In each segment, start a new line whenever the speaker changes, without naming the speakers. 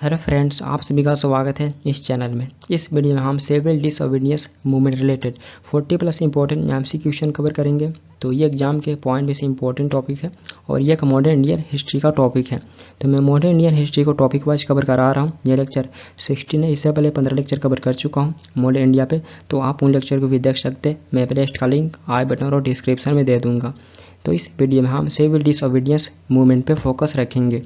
Hello friends, आप सभी का स्वागत है इस चैनल में। इस वीडियो में हम civil disobedience movement related 40+ important MC question cover करेंगे। तो ये एग्जाम के पॉइंट में से इंपॉर्टेंट टॉपिक है और ये एक मॉडर्न इंडियन हिस्ट्री का टॉपिक है। तो मैं मॉडर्न इंडियन हिस्ट्री को टॉपिक वाइज कवर करा रहा हूँ। ये लेक्चर 16 है, इससे पहले 15 लेक्चर कवर कर चुका हूँ मॉडर्न इंडिया पे, तो आप उन लेक्चर को भी देख सकते हैं। मैं प्लेलिस्ट का लिंक आई बटन और डिस्क्रिप्शन में दे दूँगा। तो इस वीडियो में हम सिविल डिसओबीडियंस मूवमेंट पे फोकस रखेंगे।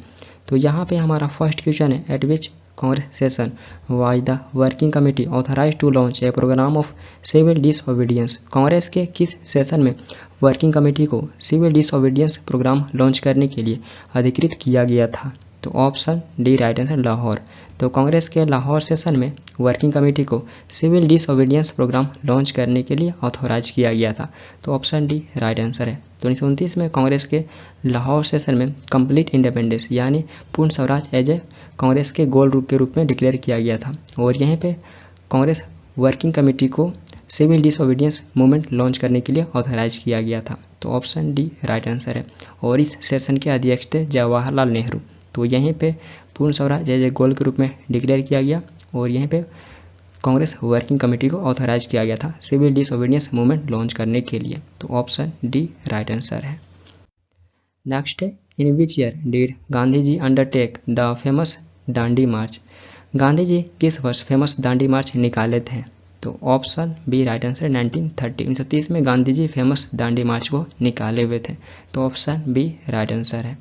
तो यहाँ पे हमारा फर्स्ट क्वेश्चन है, eight which Congress session was the working committee authorized to launch a program of civil disobedience? Congress के किस सेशन में वर्किंग कमेटी को सिविल डिसओबीडियंस प्रोग्राम लॉन्च करने के लिए अधिकृत किया गया था? तो option D right answer, Lahore. तो कांग्रेस के लाहौर सेशन में वर्किंग कमेटी को सिविल डिसओबीडियंस प्रोग्राम लॉन्च करने के लिए ऑथोराइज किया गया था। तो ऑप्शन डी राइट आंसर है। तो 1929 में कांग्रेस के लाहौर सेशन में कंप्लीट इंडिपेंडेंस यानी पूर्ण स्वराज एज ए कांग्रेस के गोल के रूप में डिक्लेयर किया गया था और यहीं पे कांग्रेस वर्किंग कमेटी को सिविल डिसओबीडियंस मूवमेंट लॉन्च करने के लिए ऑथराइज किया गया था। तो ऑप्शन डी राइट आंसर है। और इस सेशन के अध्यक्ष थे जवाहरलाल नेहरू। तो यहीं पे पूर्ण स्वराज एज ए गोल के रूप में डिक्लेयर किया गया और यहीं पे कांग्रेस वर्किंग कमेटी को ऑथराइज किया गया था सिविल डिसओबीडियंस मूवमेंट लॉन्च करने के लिए। तो ऑप्शन डी राइट आंसर है। नेक्स्ट है, in which year did Gandhi ji undertake the famous Dandi march? Gandhi ji किस वर्ष फेमस दांडी मार्च निकाले थे? तो ऑप्शन बी राइट आंसर, 1930। 1930 में गांधी जी फेमस दांडी मार्च को निकाले हुए थे। तो ऑप्शन बी राइट आंसर है।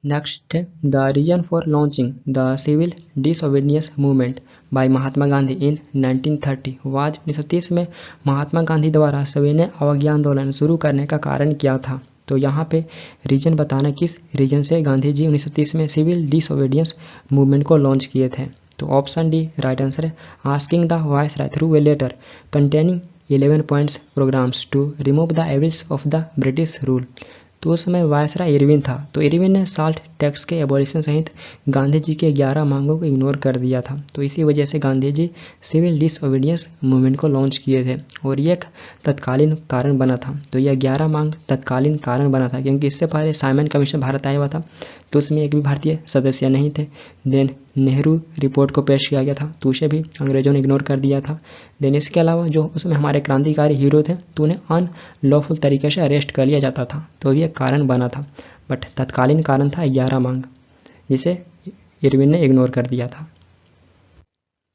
नेक्स्ट है, the reason for launching the civil disobedience movement by Mahatma Gandhi in 1930 was? 1930 में महात्मा गांधी द्वारा सविनय अवज्ञा आंदोलन शुरू करने का कारण क्या था? तो यहाँ पे रीजन बताना, किस रीजन से गांधी जी 1930 में सिविल डिसओबीडियंस मूवमेंट को लॉन्च किए थे? तो ऑप्शन डी राइट आंसर है, asking the viceroy through a letter containing 11 points programmes to remove the evils of the British rule. तो उस समय वायसराय इरविन था। तो इरविन ने साल्ट टैक्स के एबॉलिशन सहित गांधी जी के 11 मांगों को इग्नोर कर दिया था। तो इसी वजह से Gandhi ji civil disobedience movement को लॉन्च किए थे और ये एक तत्कालीन कारण बना था। तो यह 11 मांग तत्कालीन कारण बना था क्योंकि इससे पहले साइमन कमीशन भारत आया हुआ था, तो उसमें एक भी भारतीय सदस्य नहीं थे। देन नेहरू रिपोर्ट को पेश किया गया था, तो उसे भी अंग्रेजों ने इग्नोर कर दिया था। देन इसके अलावा जो उसमें हमारे क्रांतिकारी हीरो थे, तो उन्हें अनलॉफुल तरीके से अरेस्ट कर लिया जाता था, तो ये कारण बना था। बट तत्कालीन कारण था 11 मांग, जिसे इरविन ने इग्नोर कर दिया था।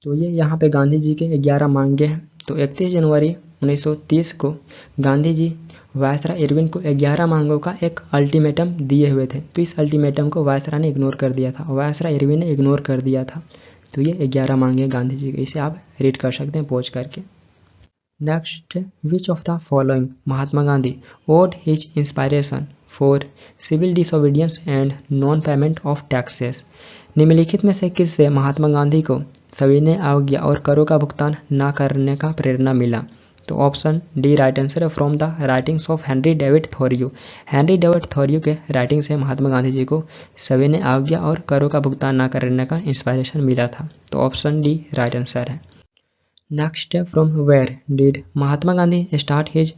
तो ये यहाँ पे गांधी जी के 11 मांगे हैं। तो 31 जनवरी 1930 को गांधी जी वायसराय इरविन को 11 मांगों का एक अल्टीमेटम दिए हुए थे। तो इस अल्टीमेटम को वायसराय ने इग्नोर कर दिया था, वायसराय इरविन ने इग्नोर कर दिया था। तो ये 11 मांगे गांधी जी के, इसे आप रीड कर सकते हैं पॉज करके। Next, which of the following Mahatma Gandhi owed his inspiration for civil disobedience and non payment of taxes? निम्नलिखित में से किससे महात्मा गांधी को सविनय अवज्ञा और करों का भुगतान न करने का प्रेरणा मिला? तो ऑप्शन डी राइट आंसर है, from the writings of Henry David Thoreau. Henry David Thoreau के राइटिंग से महात्मा गांधी जी को सविनय अवज्ञा और करों का भुगतान न करने का इंस्पायरेशन मिला था। तो ऑप्शन डी राइट आंसर है। Next, from where did Mahatma Gandhi start his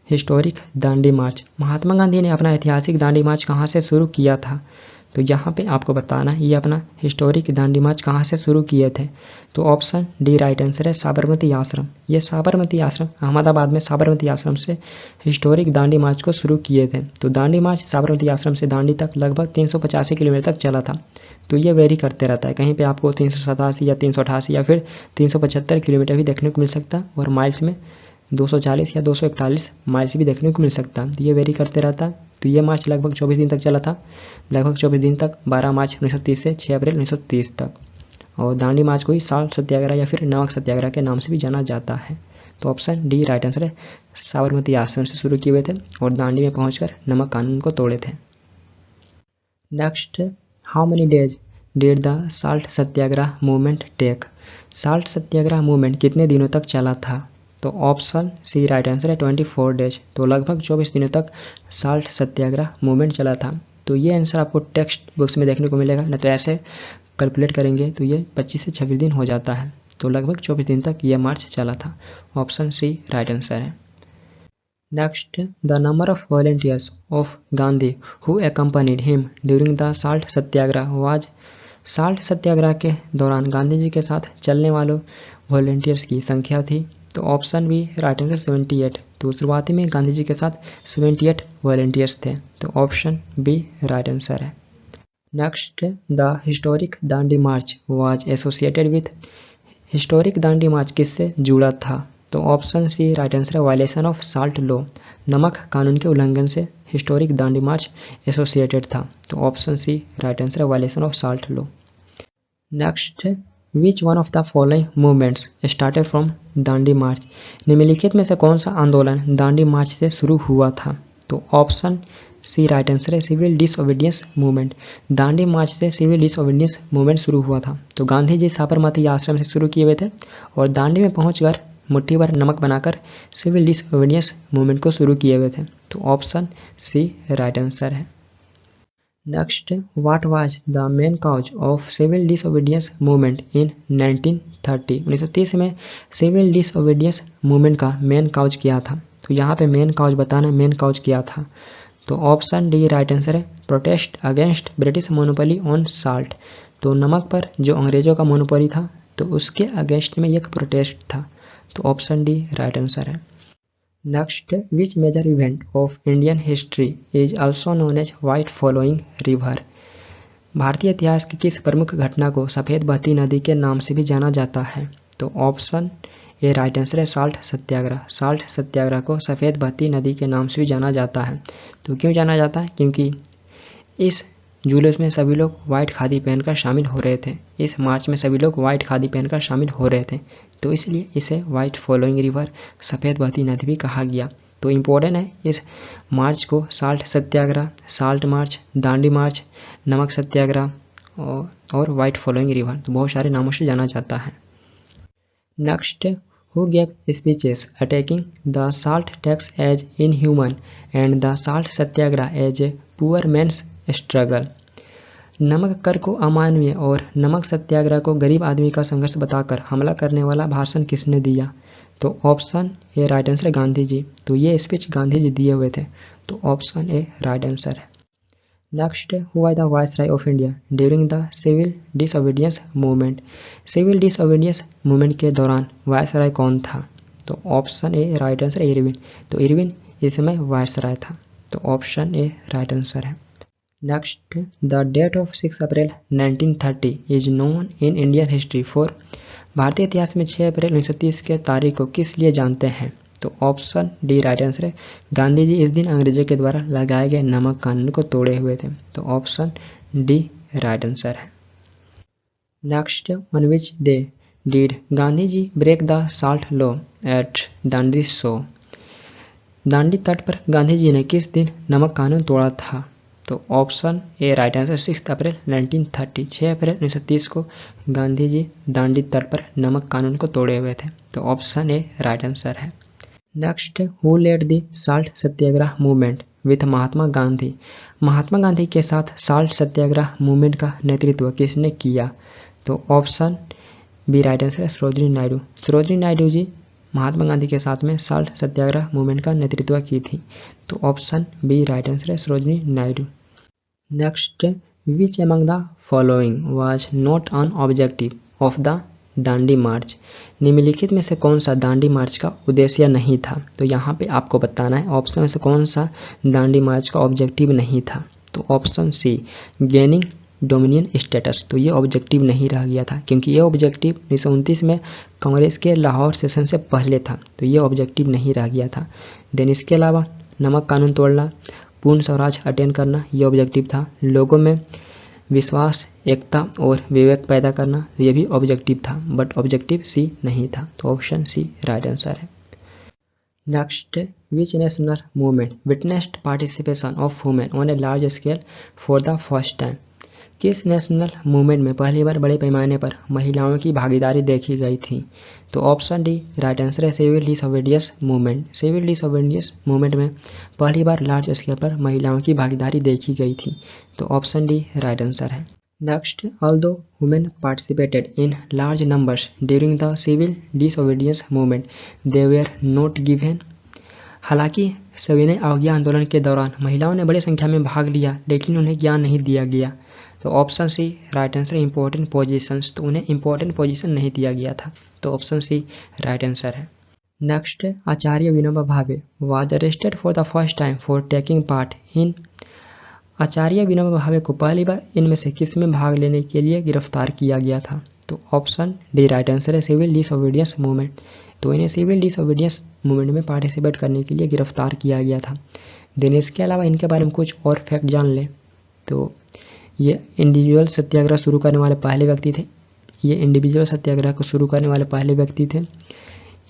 historic Dandi march? Mahatma Gandhi ने अपना ऐतिहासिक दांडी मार्च कहाँ से शुरू किया था? तो यहाँ पे आपको बताना है ये अपना हिस्टोरिक दांडी मार्च कहाँ से शुरू किए थे। तो ऑप्शन डी राइट आंसर है, साबरमती आश्रम। ये साबरमती आश्रम, अहमदाबाद में साबरमती आश्रम से हिस्टोरिक दांडी मार्च को शुरू किए थे। तो दांडी मार्च साबरमती आश्रम से दांडी तक लगभग 385 किलोमीटर तक चला था। तो ये वेरी करते रहता है, कहीं पे आपको 387 या 388 या फिर 375 किलोमीटर भी देखने को मिल सकता है और माइल्स में 240 या 241 माइल्स भी देखने को मिल सकता है। तो ये वेरी करते रहता है। तो ये मार्च लगभग 24 दिन तक चला था, लगभग 24 दिन तक, 12 मार्च 1930 से 6 अप्रैल 1930 तक। और दांडी मार्च को ही साल्ट सत्याग्रह या फिर नमक सत्याग्रह के नाम से भी जाना जाता है। तो ऑप्शन डी राइट आंसर है, साबरमती आश्रम से शुरू किए हुए थे और दांडी में पहुंचकर नमक कानून को तोड़े थे। Next, how many days did the salt Satyagraha movement take? Salt Satyagraha movement कितने दिनों तक चला था? तो ऑप्शन सी राइट आंसर है, 24 डेज। तो लगभग 24 दिनों तक साल्ट सत्याग्रह मूवमेंट चला था। तो ये आंसर आपको टेक्स्ट बुक्स में देखने को मिलेगा, न तो ऐसे कैलकुलेट करेंगे तो ये 25 से 26 दिन हो जाता है। तो लगभग 24 दिन तक यह मार्च चला था। ऑप्शन सी राइट आंसर है। Next, the number of volunteers of Gandhi who accompanied him during the salt satyagraha was? Salt satyagraha के दौरान गांधी जी के साथ चलने वालों वॉलंटियर्स की संख्या थी? तो ऑप्शन बी राइट आंसर 78। तो शुरुआती में गांधी जी के साथ 78 वॉलंटियर्स थे। तो ऑप्शन बी राइट आंसर है। Next, the historic Dandi march was associated with. Historic Dandi march किससे जुड़ा था? तो ऑप्शन सी राइट आंसर है, वायलेशन ऑफ साल्ट लॉ। नमक कानून के उल्लंघन से हिस्टोरिक दांडी मार्च एसोसिएटेड था। तो ऑप्शन सी राइट आंसर है, violation of salt law. Next, which one of the following movements started from Dandi March. निम्नलिखित में से कौन सा आंदोलन दांडी मार्च से शुरू हुआ था? तो ऑप्शन सी राइट आंसर है, सिविल डिसओबीडियंस मूवमेंट। दांडी मार्च से सिविल डिसओबीडियंस मूवमेंट शुरू हुआ था। तो गांधी जी साबरमती आश्रम से शुरू किए हुए थे और दांडी में पहुंचकर मुट्ठी भर नमक बनाकर सिविल डिसओबीडियंस मूवमेंट को शुरू किए हुए थे। तो ऑप्शन सी राइट आंसर है। Next, what was the main cause of civil disobedience movement in 1930। 1930 में सिविल डिसओबीडियंस मूवमेंट का मेन कॉज क्या था? तो यहाँ पे मेन कॉज बताना, मेन कॉज क्या था। तो ऑप्शन डी राइट आंसर है, protest against British monopoly on salt. तो नमक पर जो अंग्रेजों का मोनोपोली था तो उसके अगेंस्ट में एक प्रोटेस्ट था। तो ऑप्शन डी राइट आंसर है। Next, which major event of Indian history is also known as white following river. भारतीय इतिहास की किस प्रमुख घटना को सफ़ेद बहती नदी के नाम से भी जाना जाता है? तो ऑप्शन ए राइट आंसर है, साल्ट सत्याग्रह। साल्ट सत्याग्रह को सफ़ेद बहती नदी के नाम से भी जाना जाता है। तो क्यों जाना जाता है? क्योंकि इस जुलूस में सभी लोग व्हाइट खादी पहनकर शामिल हो रहे थे। इस मार्च में सभी लोग व्हाइट खादी पहनकर शामिल हो रहे थे, तो इसलिए इसे व्हाइट फॉलोइंग रिवर, सफ़ेद बहती नदी भी कहा गया। तो इम्पोर्टेंट है इस मार्च को साल्ट सत्याग्रह, साल्ट मार्च, दांडी मार्च, नमक सत्याग्रह और व्हाइट फॉलोइंग रिवर, तो बहुत सारे नामों से जाना जाता है। Next, who gave speeches attacking the salt tax as inhuman and the salt satyagraha as a poor man's struggle. नमक कर को अमानवीय और नमक सत्याग्रह को गरीब आदमी का संघर्ष बताकर हमला करने वाला भाषण किसने दिया? तो ऑप्शन ए राइट आंसर है, गांधी जी। तो ये स्पीच गांधी जी दिए हुए थे। तो ऑप्शन ए राइट आंसर है। Next, who was the viceroy of India during the civil disobedience movement. Civil disobedience movement के दौरान वायसराय कौन था? तो option A right answer, Irwin. तो इरविन इस समय वायसराय था। तो ऑप्शन ए राइट आंसर है। Next, the date of 6 April 1930 is known in Indian history for. भारतीय इतिहास में 6 अप्रैल 1930 के तारीख को किस लिए जानते हैं? तो ऑप्शन डी राइट आंसर है, गांधी जी इस दिन अंग्रेजों के द्वारा लगाए गए नमक कानून को तोड़े हुए थे। तो ऑप्शन डी राइट आंसर है। Next, on which day did Gandhi ji break the salt law at Dandi shore. Dandi तट पर गांधी जी ने किस दिन नमक कानून तोड़ा था? तो option A right answer, 6 April 1930। 6 April 1930 को गांधी जी दांडी तट पर नमक कानून को तोड़े हुए थे। तो ऑप्शन ए राइट आंसर है। Next, who led the salt Satyagraha movement with Mahatma Gandhi. Mahatma Gandhi के साथ साल्ट सत्याग्रह मूवमेंट का नेतृत्व किसने किया? तो ऑप्शन बी राइट आंसर है, सरोजिनी नायडू। सरोजिनी नायडू जी महात्मा गांधी के साथ में साल्ट सत्याग्रह मूवमेंट का नेतृत्व की थी। तो ऑप्शन बी राइट आंसर है, Sarojini Naidu. Next, which among the following was not an objective of the Dandi March. निम्नलिखित में से कौन सा दांडी मार्च का उद्देश्य नहीं था? तो यहाँ पे आपको बताना है ऑप्शन में से कौन सा दांडी मार्च का ऑब्जेक्टिव नहीं था। तो option C, gaining dominion status. तो ये ऑब्जेक्टिव नहीं रह गया था, क्योंकि ये ऑब्जेक्टिव 1929 में कांग्रेस के लाहौर सेशन से पहले था, तो ये ऑब्जेक्टिव नहीं रह गया था। देन इसके अलावा नमक कानून तोड़ना, पूर्ण स्वराज अटेन करना, ये ऑब्जेक्टिव था। लोगों में विश्वास, एकता और विवेक पैदा करना, ये भी ऑब्जेक्टिव था, बट ऑब्जेक्टिव सी नहीं था। तो ऑप्शन सी राइट आंसर है। Next, which national movement witnessed participation of women on a large scale for the first time. किस नेशनल मूवमेंट में पहली बार बड़े पैमाने पर महिलाओं की भागीदारी देखी गई थी? तो ऑप्शन डी राइट आंसर है, civil disobedience movement. Civil disobedience movement में पहली बार लार्ज स्केल पर महिलाओं की भागीदारी देखी गई थी। तो ऑप्शन डी राइट आंसर है। Next, although women participated in large numbers during the civil disobedience movement they were not given. हालांकि सविनय अवज्ञा आंदोलन के दौरान महिलाओं ने बड़ी संख्या में भाग लिया, लेकिन उन्हें ज्ञान नहीं दिया गया। तो option C right answer important positions, तो उन्हें इंपॉर्टेंट पोजीशन नहीं दिया गया था, तो ऑप्शन सी राइट आंसर है। Next, Acharya Vinoba Bhave was arrested for the first time for taking part in. Acharya Vinoba Bhave को पहली बार इनमें से किस में भाग लेने के लिए गिरफ्तार किया गया था, तो ऑप्शन डी राइट आंसर है सिविल डिसओबीडियंस मूवमेंट, तो इन्हें सिविल डिसओबीडियंस मूवमेंट में पार्टिसिपेट करने के लिए गिरफ्तार किया गया था। देन इसके अलावा इनके बारे में कुछ और फैक्ट जान लें, तो ये इंडिविजुअल सत्याग्रह शुरू करने वाले पहले व्यक्ति थे। ये इंडिविजुअल सत्याग्रह को शुरू करने वाले पहले व्यक्ति थे।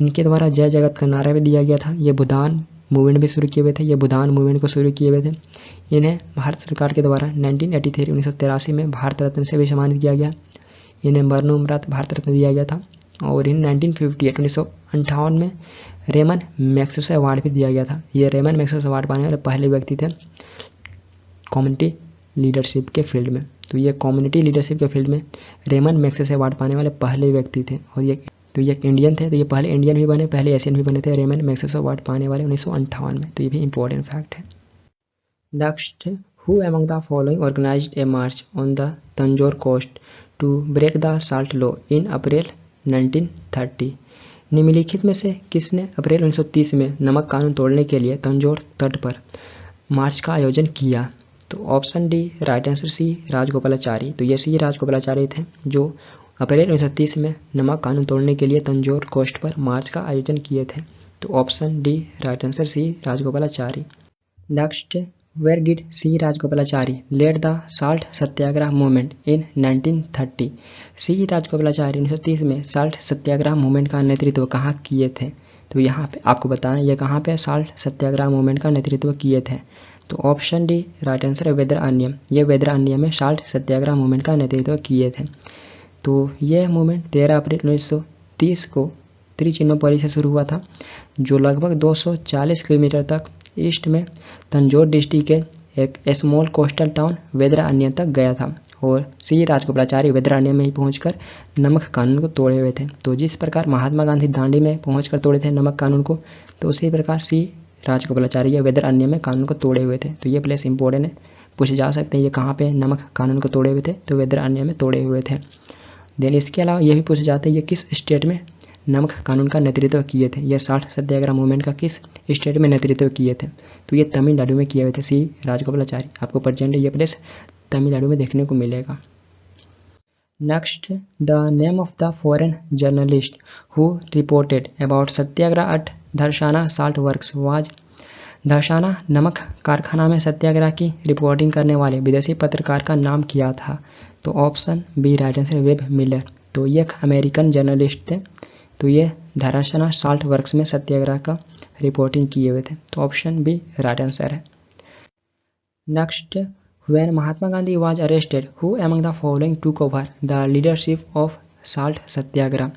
इनके द्वारा जय जगत का नारा भी दिया गया था। ये भूदान मूवमेंट भी शुरू किए हुए थे, ये भूदान मूवमेंट को शुरू किए हुए थे। इन्हें भारत सरकार के द्वारा 1983 में भारत रत्न से भी सम्मानित किया गया। इन्हें मरणोपरांत भारत रत्न दिया गया था और इन 1958 में रेमन मैग्सेसे अवार्ड भी दिया गया था। ये रेमन मैग्सेसे अवार्ड पाने वाले पहले व्यक्ति थे कम्युनिटी लीडरशिप के फील्ड में। तो ये कम्युनिटी लीडरशिप के फील्ड में रेमन मैग्सेसे अवार्ड पाने वाले पहले व्यक्ति थे और ये इंडियन थे। तो ये पहले इंडियन भी बने, पहले एशियन भी बने थे रेमन मैग्सेसे अवार्ड पाने वाले 1958 में। तो ये भी इंपॉर्टेंट फैक्ट है। Next, who among the following organised a march on the Tanjore coast to break the salt law in April 1930। निम्नलिखित में से किसने अप्रैल 1930 में नमक कानून तोड़ने के लिए तंजौर तट पर मार्च का आयोजन किया, तो option D right answer C Rajagopalachari. तो ये सी राजगोपालाचारी थे जो अप्रैल 1930 में नमक कानून तोड़ने के लिए तंजौर कोस्ट पर मार्च का आयोजन किए थे, तो option D right answer C Rajagopalachari. Next, where did C Rajagopalachari led the salt Satyagraha movement in 1930। C Rajagopalachari 1930 में साल्ट सत्याग्रह मूवमेंट का नेतृत्व कहाँ किए थे, तो यहाँ पे आपको बताना ये कहाँ पे साल्ट सत्याग्रह मूवमेंट का नेतृत्व किए थे, तो ऑप्शन डी राइट आंसर है वेदरअन्यम। ये वेदरअन्यम में साल्ट सत्याग्रह मूवमेंट का नेतृत्व किए थे। तो यह मूवमेंट 13 अप्रैल 1930 को त्रिचिन्नपल्ली से शुरू हुआ था, जो लगभग 240 किलोमीटर तक ईस्ट में तंजौर डिस्ट्रिक्ट के एक स्मॉल कोस्टल टाउन वेदरअन्यम तक गया था और सी राजगोपालाचारी वेदरअन्यम में ही पहुंचकर नमक कानून को तोड़े हुए थे। तो जिस प्रकार महात्मा गांधी दांडी में पहुंचकर तोड़े थे नमक कानून को, तो उसी प्रकार सी राजगोपालाचारी वेदरअन्यम में कानून को तोड़े हुए थे। तो ये प्लेस इंपॉर्टेंट है, पूछे जा सकते हैं ये कहाँ पे नमक कानून को तोड़े हुए थे, तो वेदरअन्यम में तोड़े हुए थे। देन इसके अलावा ये भी पूछे जाते हैं ये किस स्टेट में नमक कानून का नेतृत्व किए थे, यह साल्ट सत्याग्रह मूवमेंट का किस स्टेट में नेतृत्व किए थे, तो ये तमिलनाडु में किए हुए थे सी राजगोपालाचारी। आपको प्रेजेंट ये प्लेस तमिलनाडु में देखने को मिलेगा। Next, the name of the foreign journalist who reported about Satyagraha at Dharasana salt works was. Dharasana नमक कारखाना में सत्याग्रह की रिपोर्टिंग करने वाले विदेशी पत्रकार का नाम क्या था, तो option B right answer Webb Miller. तो ये एक अमेरिकन जर्नलिस्ट थे, तो ये धरसाना साल्ट वर्क्स में सत्याग्रह का रिपोर्टिंग किए हुए थे, तो ऑप्शन बी राइट आंसर है। Next, when Mahatma Gandhi was arrested who among the following took over the leadership of salt satyagraha.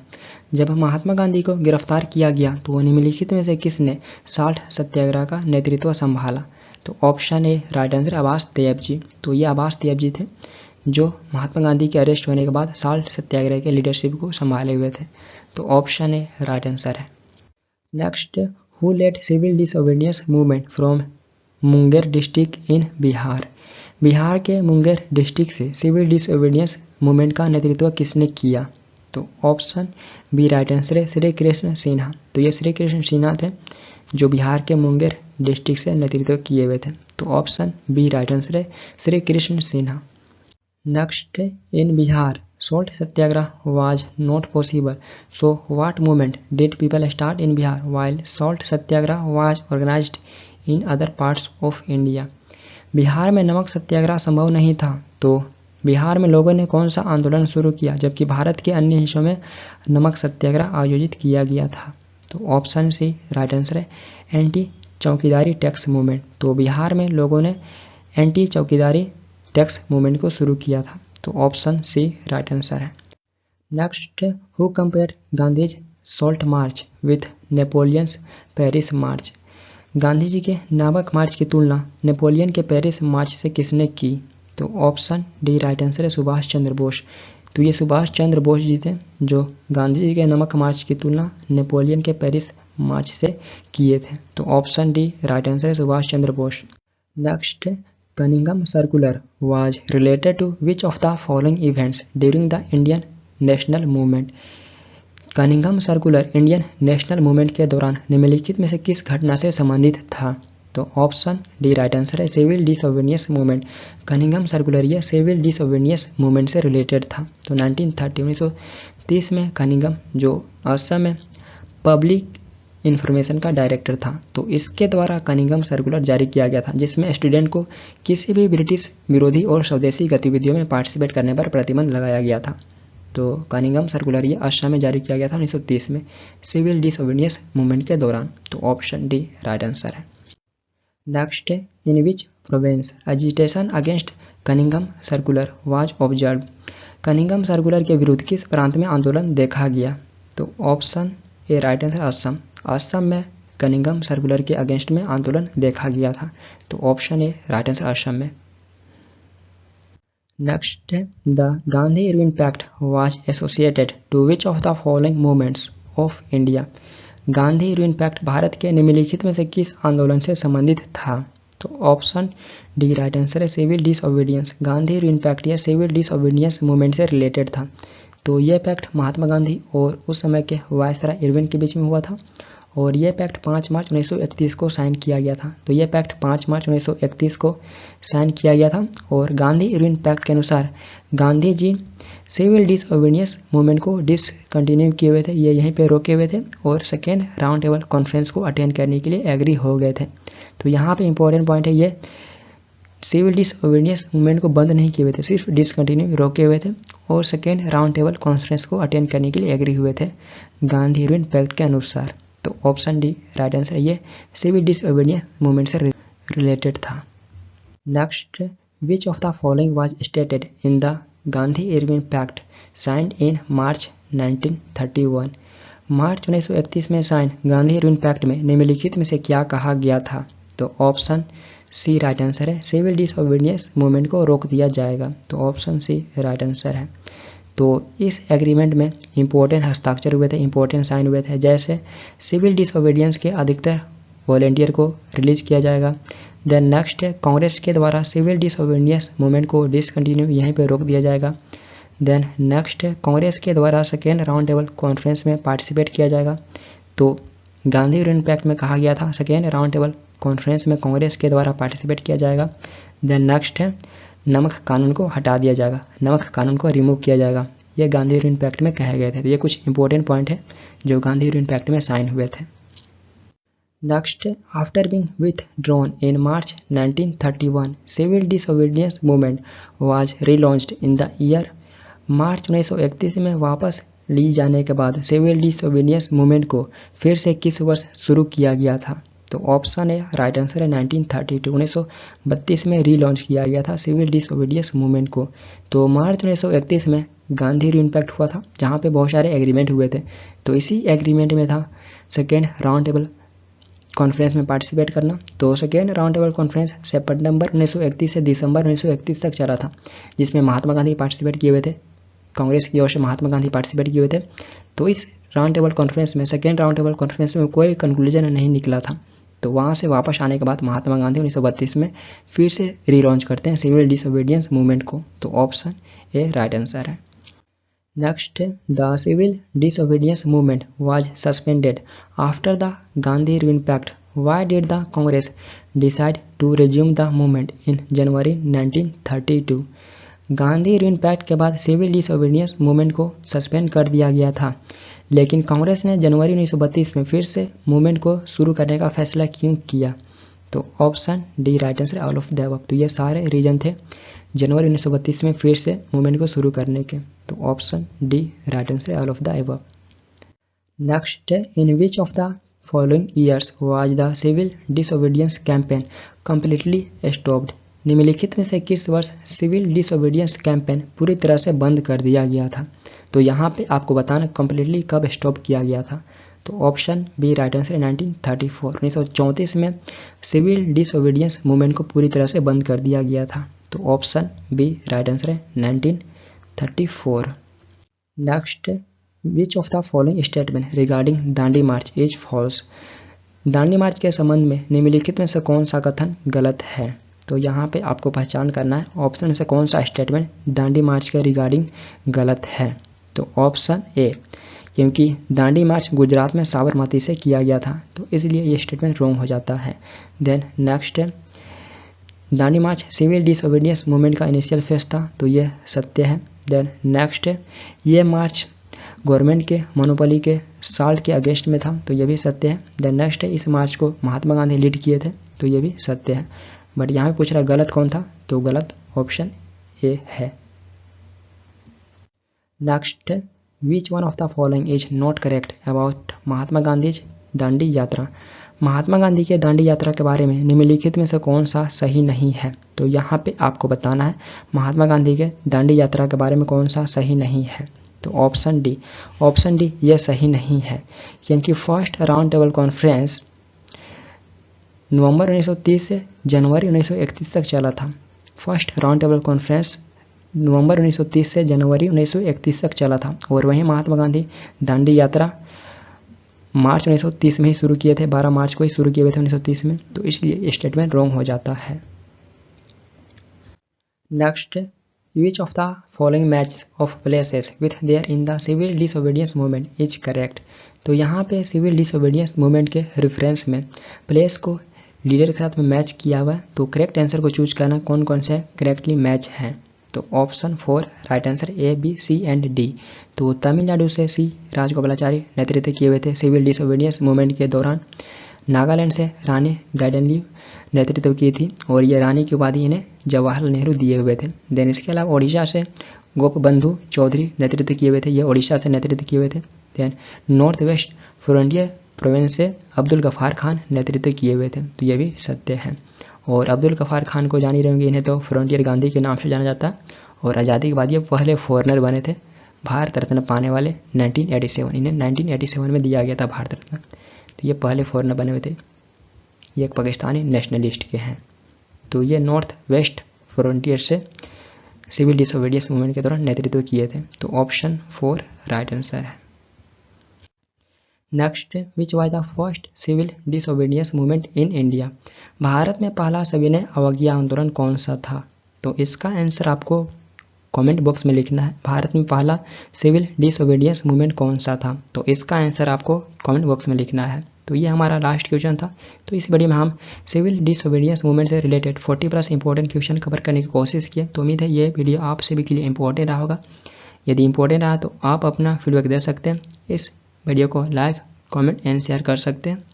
जब महात्मा गांधी को गिरफ्तार किया गया तो निम्नलिखित में से किसने साल्ट सत्याग्रह का नेतृत्व संभाला, तो option A right answer Abbas Tyabji. तो ये अब्बास तैयब जी थे जो महात्मा गांधी के अरेस्ट होने के बाद साल्ट सत्याग्रह के लीडरशिप को संभाले हुए थे, तो ऑप्शन ए राइट आंसर है। Next, who led civil disobedience movement from Munger district in Bihar. Bihar के मुंगेर डिस्ट्रिक्ट से सिविल डिसओबीडियंस मूवमेंट का नेतृत्व किसने किया, तो ऑप्शन बी राइट आंसर है श्री कृष्ण सिन्हा। तो ये श्री कृष्ण सिन्हा थे जो बिहार के मुंगेर डिस्ट्रिक्ट से नेतृत्व किए हुए थे, तो ऑप्शन बी राइट आंसर है Shri Krishna Sinha. Next, in Bihar salt satyagraha was not possible, so what movement did people start in Bihar while salt satyagraha was organized in other parts of India। Bihar में नमक सत्याग्रह संभव नहीं था, तो बिहार में लोगों ने कौन सा आंदोलन शुरू किया जबकि भारत के अन्य हिस्सों में नमक सत्याग्रह आयोजित किया गया था, तो ऑप्शन सी राइट आंसर है एंटी चौकीदारी टैक्स मूवमेंट। तो बिहार में लोगों ने एंटी चौकीदारी टैक्स मूवमेंट को शुरू किया था, तो ऑप्शन सी राइट आंसर है। Next, who compared Gandhi's salt march with Napoleon's Paris march. Gandhi ji के नमक मार्च की तुलना नेपोलियन के पेरिस मार्च से किसने की, तो ऑप्शन डी राइट आंसर है सुभाष चंद्र बोस। तो ये सुभाष चंद्र बोस जी थे जो गांधी जी के नमक मार्च की तुलना नेपोलियन के पेरिस मार्च से किए थे, तो ऑप्शन डी राइट आंसर है Subhash Chandra Bose. Next, Cunningham circular was related to which of the following events during the Indian national movement. Cunningham circular Indian national movement के दौरान निम्नलिखित में से किस घटना से संबंधित था। तो ऑप्शन डी राइट आंसर है civil disobedience movement. Cunningham circular यह सिविल डिसोबीडियंस मूवमेंट से रिलेटेड था। तो 1930 में कनिंघम जो असम में पब्लिक इंफॉर्मेशन का डायरेक्टर था, तो इसके द्वारा कनिंघम सर्कुलर जारी किया गया था, जिसमें स्टूडेंट को किसी भी ब्रिटिश विरोधी और स्वदेशी गतिविधियों में पार्टिसिपेट करने पर प्रतिबंध लगाया गया था। तो कनिंघम सर्कुलर ये असम में जारी किया गया था 1930 में सिविल डिसोबीडियंस मूवमेंट के दौरान। तो ऑप्शन डी राइट आंसर है। नेक्स्ट है in which province agitation against Cunningham circular was observe. Cunningham circular के विरुद्ध किस प्रांत में आंदोलन देखा गया। तो option A right answer Assam. Assam में कनिंघम सर्कुलर के अगेंस्ट में आंदोलन देखा गया था। तो option A right answer Assam में। नेक्स्ट है the Gandhi Irwin pact was associated to which of the following movements of India. Gandhi Irwin pact Bharat के निम्नलिखित में से किस आंदोलन से संबंधित था। तो ऑप्शन डी राइट आंसर है civil disobedience. Gandhi Irwin pact यह सिविल डिसओबीडियंस मूवमेंट से रिलेटेड था। तो यह पैक्ट महात्मा गांधी और उस समय के वायसराय इरविन के बीच में हुआ था और यह पैक्ट 5 मार्च 1931 को साइन किया गया था। तो यह पैक्ट 5 मार्च 1931 को साइन किया गया था और गांधी इरविन पैक्ट के अनुसार Gandhi ji civil disobedience movement को डिसकंटिन्यू किए हुए थे, ये यहीं पे रोके हुए थे और सेकेंड राउंड टेबल कॉन्फ्रेंस को अटेंड करने के लिए एग्री हो गए थे। तो यहाँ पे इंपॉर्टेंट पॉइंट है, ये सिविल डिसओबीडियंस मूवमेंट को बंद नहीं किए हुए थे, सिर्फ डिसकंटिन्यू रोके हुए थे और सेकेंड राउंड टेबल कॉन्फ्रेंस को अटेंड करने के लिए एग्री हुए थे गांधी इरविन पैक्ट के अनुसार। तो ऑप्शन डी राइट आंसर, ये सिविल डिसओबीडियंस मूवमेंट से रिलेटेड था। Next, which of the following was stated in the Gandhi Irwin pact signed in March 1931। March 1931 में साइन गांधी इरविन पैक्ट में निम्नलिखित में से क्या कहा गया था। तो ऑप्शन सी राइट आंसर है, सिविल डिसओबीडियंस मूवमेंट को रोक दिया जाएगा। तो ऑप्शन सी राइट आंसर है। तो इस एग्रीमेंट में इंपॉर्टेंट हस्ताक्षर हुए थे, इंपॉर्टेंट साइन हुए थे, जैसे सिविल डिसओबीडियंस के अधिकतर वॉलेंटियर को रिलीज किया जाएगा। देन नेक्स्ट है कांग्रेस के द्वारा सिविल डिसओबीडियंस मूवमेंट को डिसकंटिन्यू यहीं पे रोक दिया जाएगा। देन नेक्स्ट है कांग्रेस के द्वारा सेकेंड राउंड टेबल कॉन्फ्रेंस में पार्टिसिपेट किया जाएगा। तो गांधी इरविन पैक्ट में कहा गया था सेकेंड राउंड टेबल कॉन्फ्रेंस में कांग्रेस के द्वारा पार्टिसिपेट किया जाएगा। देन नेक्स्ट है नमक कानून को हटा दिया जाएगा, नमक कानून को रिमूव किया जाएगा, ये गांधी इरविन पैक्ट में कहे गए थे। तो ये कुछ इंपॉर्टेंट पॉइंट है जो गांधी इरविन पैक्ट में साइन हुए थे। Next, after being withdrawn in March 1931, civil disobedience movement was relaunched in the year। मार्च 1931 में वापस ली जाने के बाद सिविल डिसओबीडियंस मूवमेंट को फिर से किस वर्ष शुरू किया गया था। तो ऑप्शन है राइट आंसर है 1932, 1932 में रीलॉन्च किया गया था सिविल डिसओबीडियंस मूवमेंट को। तो मार्च 1931 में गांधी इरविन पैक्ट हुआ था, जहाँ पे बहुत सारे एग्रीमेंट हुए थे। तो इसी एग्रीमेंट में था सेकेंड राउंड टेबल कॉन्फ्रेंस में पार्टिसिपेट करना। तो सेकेंड राउंड टेबल कॉन्फ्रेंस सितंबर 1931 से दिसंबर 1931 तक चला था, जिसमें महात्मा गांधी पार्टिसिपेट किए हुए थे, कांग्रेस की ओर से महात्मा गांधी पार्टिसिपेट किए हुए थे। तो इस राउंड टेबल कॉन्फ्रेंस में सेकेंड राउंड टेबल कॉन्फ्रेंस में कोई कंक्लूजन नहीं निकला था। तो वहाँ से वापस आने के बाद महात्मा गांधी 1932 में फिर से रीलॉन्च करते हैं सिविल डिसओबीडियंस मूवमेंट को। तो ऑप्शन ए राइट आंसर है। Next, the civil disobedience movement was suspended after the Gandhi Irwin pact. Why did the Congress decide to resume the movement in January 1932। Gandhi Irwin pact के बाद civil disobedience movement को suspend कर दिया गया था, लेकिन कांग्रेस ने जनवरी 1932 में फिर से मूवमेंट को शुरू करने का फैसला क्यों किया। तो option D right answer, all of the above. तो ये सारे रीजन थे जनवरी 1932 में फिर से मूवमेंट को शुरू करने के। तो option D right answer, all of the above. Next, in which of the following years was the civil disobedience campaign completely stopped. निम्नलिखित में से किस वर्ष सिविल डिसओबीडियंस कैंपेन पूरी तरह से बंद कर दिया गया था। तो यहाँ पे आपको बताना कंप्लीटली कब स्टॉप किया गया था। तो ऑप्शन बी राइट आंसर 1934, 1934 में सिविल डिसओबीडियंस मूवमेंट को पूरी तरह से बंद कर दिया गया था। तो ऑप्शन बी राइट आंसर है 1934। Next, which of the following statement regarding Dandi March is false. Dandi March के संबंध में निम्नलिखित में से कौन सा कथन गलत है। तो यहाँ पे आपको पहचान करना है ऑप्शन से कौन सा स्टेटमेंट दांडी मार्च के रिगार्डिंग गलत है। तो ऑप्शन ए, क्योंकि दांडी मार्च गुजरात में साबरमती से किया गया था तो इसलिए ये स्टेटमेंट रॉन्ग हो जाता है। देन नेक्स्ट है, दांडी मार्च सिविल डिसओबीडियंस मूवमेंट का इनिशियल फेज था तो ये सत्य है। देन नेक्स्ट है, ये मार्च गवर्नमेंट के मोनोपोली के साल्ट के अगेंस्ट में था तो ये भी सत्य है। देन नेक्स्ट है, इस मार्च को महात्मा गांधी लीड किए थे तो ये भी सत्य है। बट यहाँ पे पूछ रहा है गलत कौन था, तो गलत ऑप्शन ए है। नेक्स्ट है, which one of the following is not correct about Mahatma Gandhi's Dandi Yatra. Mahatma Gandhi के दांडी यात्रा के बारे में निम्नलिखित में से कौन सा सही नहीं है। तो यहाँ पे आपको बताना है महात्मा गांधी के दांडी यात्रा के बारे में कौन सा सही नहीं है। तो ऑप्शन डी, ऑप्शन डी ये सही नहीं है, क्योंकि फर्स्ट राउंड टेबल कॉन्फ्रेंस नवंबर 1930 से जनवरी 1931 तक चला था। फर्स्ट राउंड टेबल कॉन्फ्रेंस नवंबर 1930 से जनवरी 1931 तक चला था और वहीं महात्मा गांधी दांडी यात्रा मार्च 1930 में ही शुरू किए थे, 12 मार्च को ही शुरू किए हुए थे 1930 में, तो इसलिए स्टेटमेंट रॉन्ग हो जाता है। Next, which of the following match of places with their in the civil disobedience movement is correct. तो यहाँ पे सिविल डिसओबीडियंस मूवमेंट के रेफरेंस में प्लेस को लीडर के साथ में मैच किया हुआ है, तो करेक्ट आंसर को चूज करना कौन कौन से करेक्टली मैच हैं। तो option 4 right answer A, B, C and D. तो तमिलनाडु से सी राजगोपालाचारी नेतृत्व किए हुए थे सिविल डिसओबीडियंस मूवमेंट के दौरान। नागालैंड से रानी गाइडनली नेतृत्व की थी और ये रानी की उपाधि इन्हें जवाहरलाल नेहरू दिए हुए थे। देन इसके अलावा ओडिशा से गोपबंधु चौधरी नेतृत्व किए हुए थे, ये ओडिशा से नेतृत्व किए हुए थे। Then North West Frontier Province से अब्दुल गफ्फार खान नेतृत्व किए हुए थे, तो ये भी सत्य है। और अब्दुल गफ्फार खान को जानी रहेंगे, इन्हें तो फ्रंटियर गांधी के नाम से जाना जाता है और आज़ादी के बाद ये पहले फॉरेनर बने थे भारत रत्न पाने वाले 1987, इन्हें 1987 में दिया गया था भारत रत्न, तो ये पहले फॉरेनर बने हुए थे। ये एक पाकिस्तानी नेशनलिस्ट के हैं। तो ये नॉर्थ वेस्ट फ्रंटियर से सिविल डिसओबीडियंस मूवमेंट के दौरान नेतृत्व किए थे, तो ऑप्शन 4 राइट आंसर है। Next, which was the first civil disobedience movement in India. Bharat में पहला सविनय अवज्ञा आंदोलन कौन सा था। तो इसका आंसर आपको कमेंट बॉक्स में लिखना है, भारत में पहला सिविल डिसओबीडियंस मूवमेंट कौन सा था। तो इसका आंसर आपको कमेंट बॉक्स में लिखना है। तो ये हमारा लास्ट क्वेश्चन था। तो इस वीडियो में हम सिविल डिसओबीडियंस मूवमेंट से रिलेटेड 40+ इंपॉर्टेंट क्वेश्चन कवर करने की कोशिश किए। तो उम्मीद है ये वीडियो आप सभी के लिए इंपॉर्टेंट रहा होगा। यदि इंपॉर्टेंट रहा तो आप अपना फीडबैक दे सकते हैं, इस वीडियो को लाइक कमेंट एंड शेयर कर सकते हैं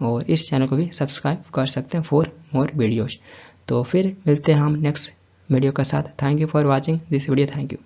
और इस चैनल को भी सब्सक्राइब कर सकते हैं फॉर मोर वीडियोज। तो फिर मिलते हैं हम नेक्स्ट वीडियो के साथ। Thank you for watching this video. Thank you.